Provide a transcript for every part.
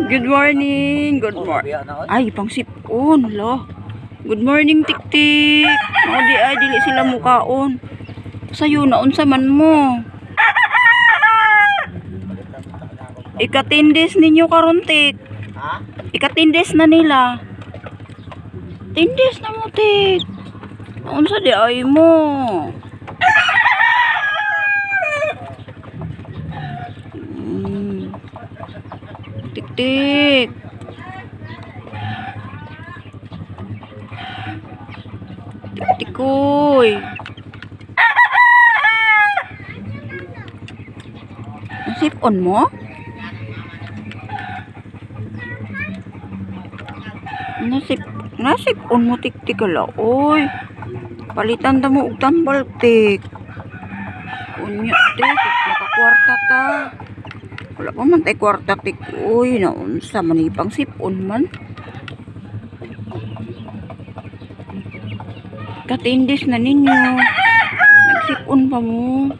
Good morning. Good morning. Ay, pang sipon. Lo. Good morning, tik-tik. Ako ay dili sila mukaon. Sayo na unsa man mo. Ikatindes ninyo karon, tik. Ikatindes na nila. Tindes na mo, tik. Unsa di ay mo. Tik-tik. Tik-tikoy. Nasipon mo? Nasipon mo, tik-tik ala. Oy. Palitan ta mo og tambal, tik. Unya, tik. Nakakwarta ta. Wala pa man tay kwarta, tik. Uy, naunsa man ipang sipon man. Katindis na ninyo. Nagsipon pa mo.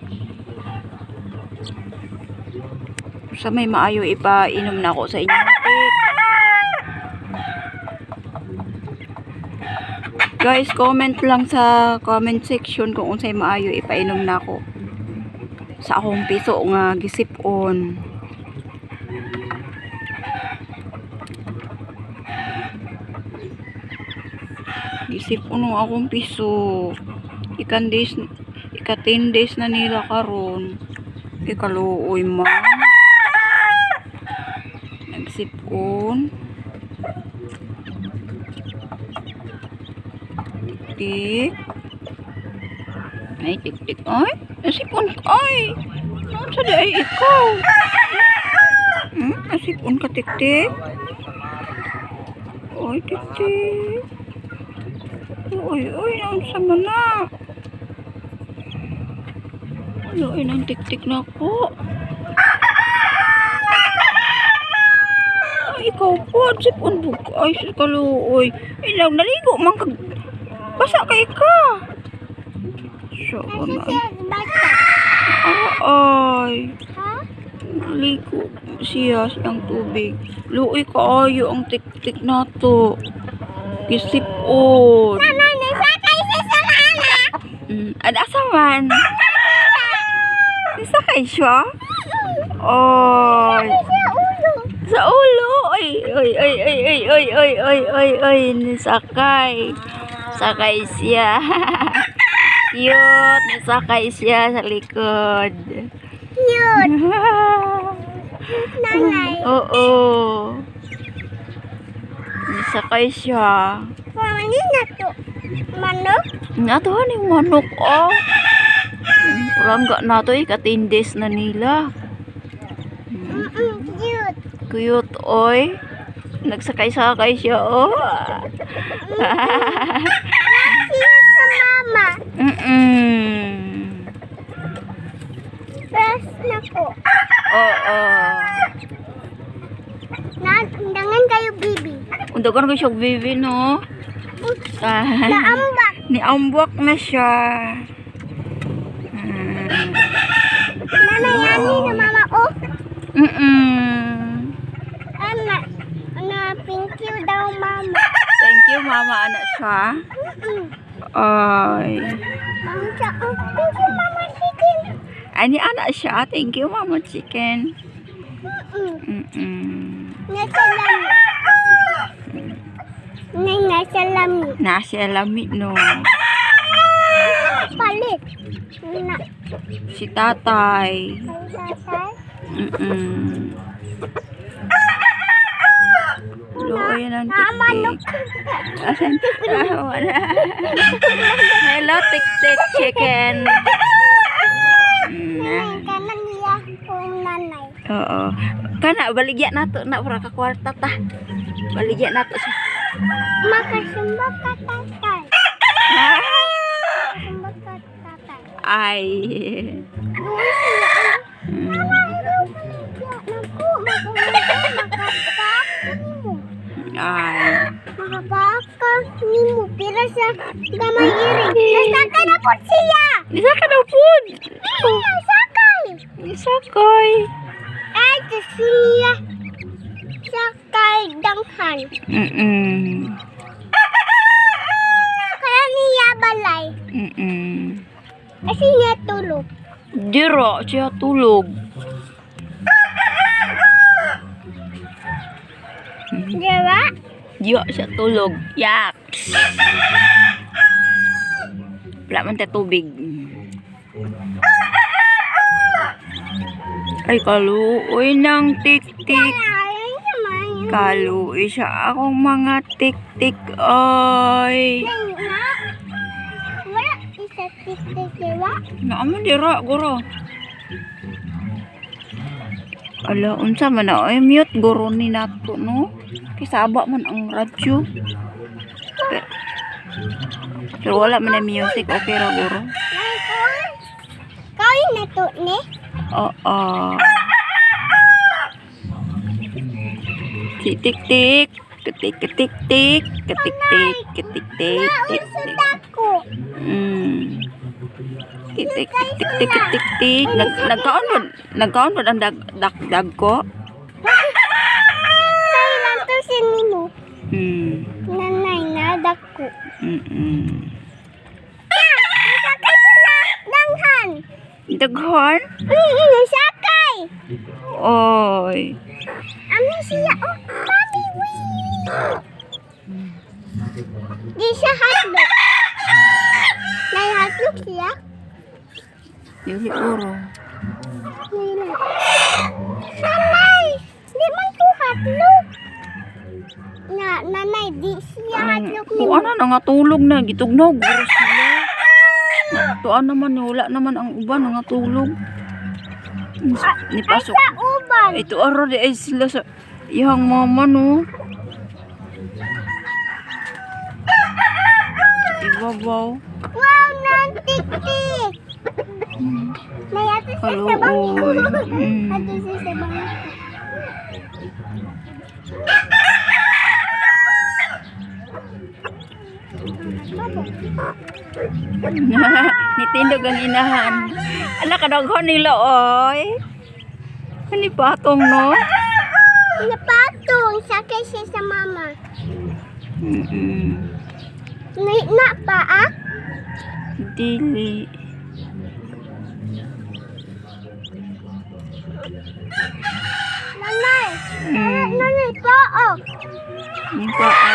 Sa may maayo ipainom na ako sa inyo, tik. Guys, comment lang sa comment section kung unsay maayo ipainom na ako sa akong piso nga gisipon. Gisipon ng akong piso. Ika 10 days na nila karon. Ikaluoy man. Nagsipon. Tik. Ay, tik-tik. Ay, nasipon ka. Ay, nasa di ay ikaw. Nasipon ka, tik-tik. Ay, tik-tik. Uy, nasa man na. Uy, nang tik-tik na ako. Ay, ikaw po. Sipon buk. Ay, kaluoy. Ay, naligo man kag basa kay ka. Siya ko na. Ay. Naligo siya siyang tubig. Luoy kaayo ang tik-tik na to. Gisipon. Mama, nasakay siya sa mana. Ada saman. Nasakay siya? Oy. Sa ulo. Oy. Nasakay. Sakay siya. Cute. Nasakay siya sa likod. Cute. Nanay. Oo. Nasakay siya. Mama, na to. Manok? Natohan yung manok, oh. Perangga na to, ikatindes na nila. Cute. Cute, oy. Nagsakay-sakay siya, oh. Siya sa mama. Press na ko. Oo. Dangan kayo, bibi. Undagan ko siya, baby, no? Naambak. Niambwak na siya. Mama, yan na mama, oh. Thank you daw, mama. Thank you, mama, anak siya. Ay. Thank you, mama, chicken. Ani anak siya. Thank you, mama, chicken. Nasa lamit. Nasa lamit. Nasa lamit, no. Palit. Si tatay. Tatay. Loy ng tik-tik. Asan? Wala. Hello, tik-tik chicken. Kanan niya kung nanay. Oo. Kana, baligya na to. Na, para ka kwarta ta. Baligya na to siya. Makasumbag ka, tatay. Makasumbag ka, tatay. Ay. Doon siya. Mama, naku, makapak mo. Ay. Makapak mo. Pira sa gamay iring. Nasaka na po siya. Isa ka na food. Nasakay. Isa koy. Ay, siya. Siya Mm-mm. Kaya niya balay. Mm-mm. Kasi niya tulog. Dira, siya tulog. Diba? Diya siya tulog. Yak! Wala man tayo tubig. Ay, kaluoy ng tik-tik. Ayun naman. Kaluoy siya akong mga tik-tik. Ay. Na. Wala isa tik-tik, diba? Naaman dira, guro. Ala, unsa man na. Ay, mute, guro ni nato, no? Kisaba man ang radyo. Pero wala man na music. Okay ra, guro. Ay, kawin na to, ne? Oo. Tik-tik-tik. Ketik-ketik-tik. Ketik-tik. Ketik-tik. Nausod ako. Tik-tik-tik-tik-tik-tik. Nagkaon ba ang dag ko? Kailan to sinino? Nanay na dako. Sakay sila langhan. Daghon? Sakay. Oy. Ami siya, oh, mami, wee. Di siya hatlok. Naihatlok siya? Dili uro. Nanay, di man to hatlok. Nanay, di siya hatlok ni Kung ano na nga tulog na. Gitugnaw. Guro sila. Tuan naman. Wala naman ang uban. Nga tulog. Ni Ay, pasok. sa uban. Ito ara di ay sila sa iyang mama no. Ibabaw. Wow, nang tik-tik. May ato siya Hello, sa bangko. oy. Ato siya sa bangko. Nitindog ang inahan. Ala kadaghon nila oy. Ani patong no. Napatong, sakay siya sa mama. Na pa, ah? Dili. Nanay. Nanay po, oh. Ni paa.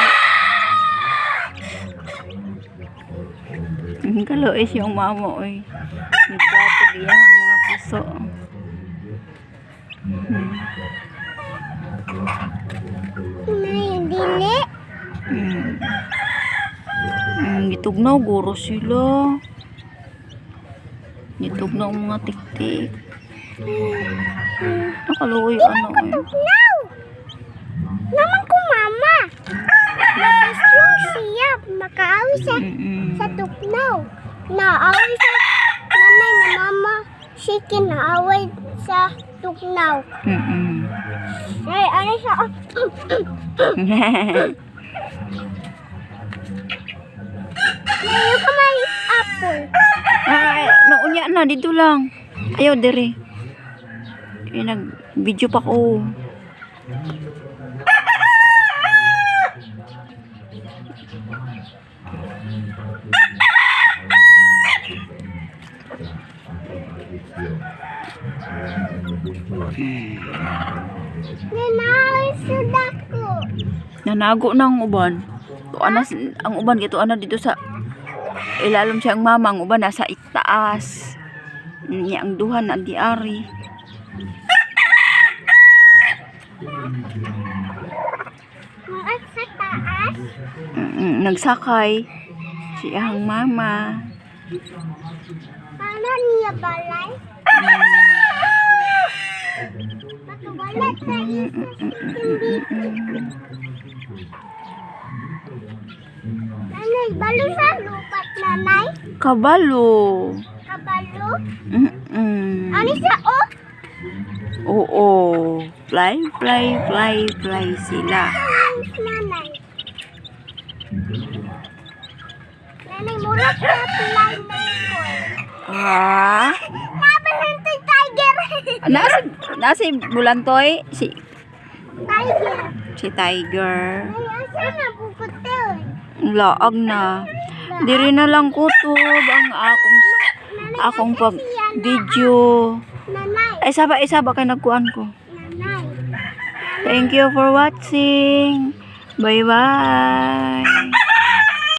Kalois yung mama oy. Ni plato diya ang mga puso. Nay, dili. Gitugnaw guro sila. Gitugnaw ang mga tik-tik. Nakaluoy ano eh. Tuknaw. Naman ko, mama. Strong siya. Makaawi siya sa tuknaw. Naaway sa nanay na mama. Sige, naaway sa tuknaw. Ay, ano siya? Ngayon ka may apple. Ay, naunya na dito lang. Ayaw diri. Kaya nag-video pa ko. Nanay, sudak ko. Nanago na ang uban. Tuan na ang uban kay tuan na dito sa ilalim siya ang mama, ang uban nasa itaas. Niya ang duhan na diari. Mga sa taas. Nagsakay siya ang mama. Paano niya balay? Makabalat sa isip. Nanay, balo sa lupat, nanay. Kabalo. Kabalo. Ano Ano siya, oh? Oo. Fly, fly, fly, fly sila. Nanay. Nanay, mula sa fly na yun. Ah? Sabi ng tiger. Nasa bulantoy si Tiger. Si Tiger. Ay, asa na puputin? Laag na. Diri na lang kutob ang akong pag video. Nanay. Ay saba kay nagkuan ko. Nanay. Thank you for watching. Bye bye.